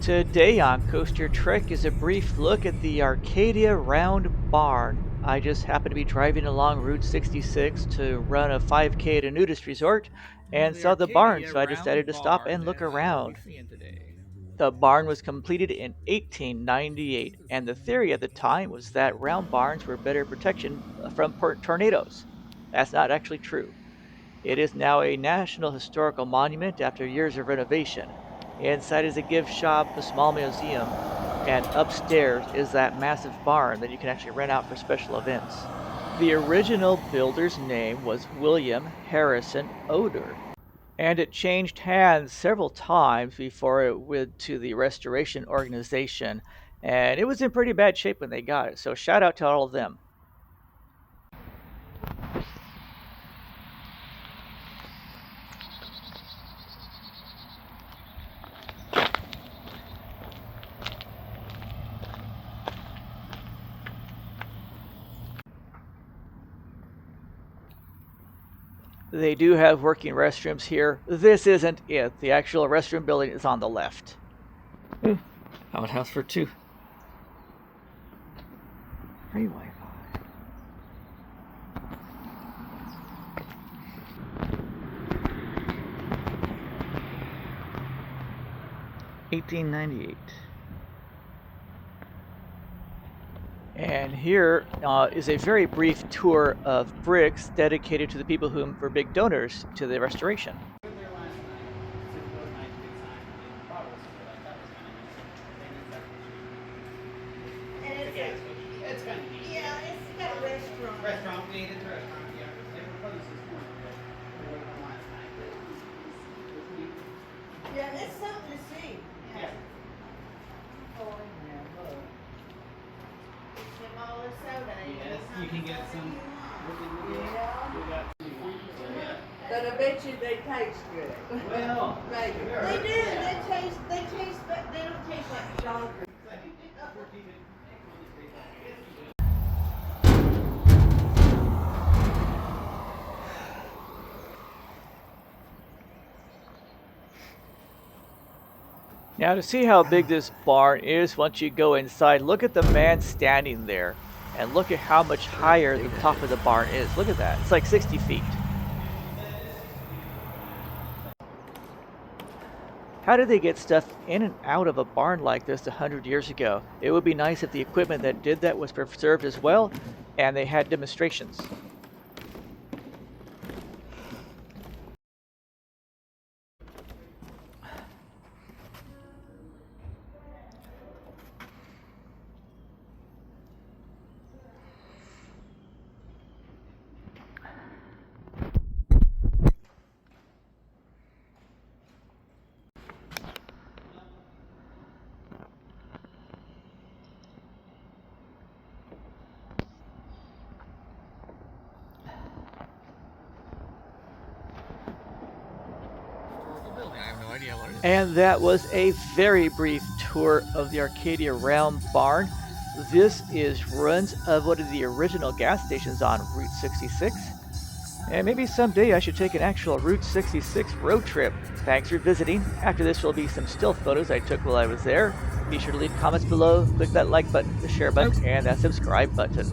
Today on Coaster Trek is a brief look at the Arcadia Round Barn. I just happened to be driving along Route 66 to run a 5K at a nudist resort and The saw the barn, Arcadia so I decided Round to stop Barn and look that I will be around. seeing today. The barn was completed in 1898, and the theory at the time was that round barns were better protection from tornadoes. That's not actually true. It is now a National Historical Monument after years of renovation. Inside is a gift shop, a small museum, and upstairs is that massive barn that you can actually rent out for special events. The original builder's name was William Harrison Oder, and it changed hands several times before it went to the restoration organization, and it was in pretty bad shape when they got it, so shout out to all of them. They do have working restrooms here. This isn't it. The actual restroom building is on the left. Ooh, outhouse for two. Free Wi-Fi. $18.98. And here is a very brief tour of bricks dedicated to the people who were big donors to the restoration. It's kind of neat. Yeah, it's got a restaurant. Restaurant, we ate at the restaurant, yeah. They proposed this morning, but we went last night. Yeah, that's something to see. Yeah. Oh, yeah, look. Some all the soda. Yes, you can get some. Yeah. We got But I bet you they taste good. well, Maybe. sure, They do. yeah. They taste, but they don't taste like dog. Now to see how big this barn is once you go inside, look at the man standing there. And look at how much higher the top of the barn is. Look at that. It's like 60 feet. How did they get stuff in and out of a barn like this 100 years ago? It would be nice if the equipment that did that was preserved as well, and they had demonstrations. Building. I have no idea what it is. And that was a very brief tour of the Arcadia Round Barn. This is runs of one of the original gas stations on Route 66. And maybe someday I should take an actual Route 66 road trip. Thanks for visiting. After this will be some still photos I took while I was there. Be sure to leave comments below, click that like button, the share button, and that subscribe button.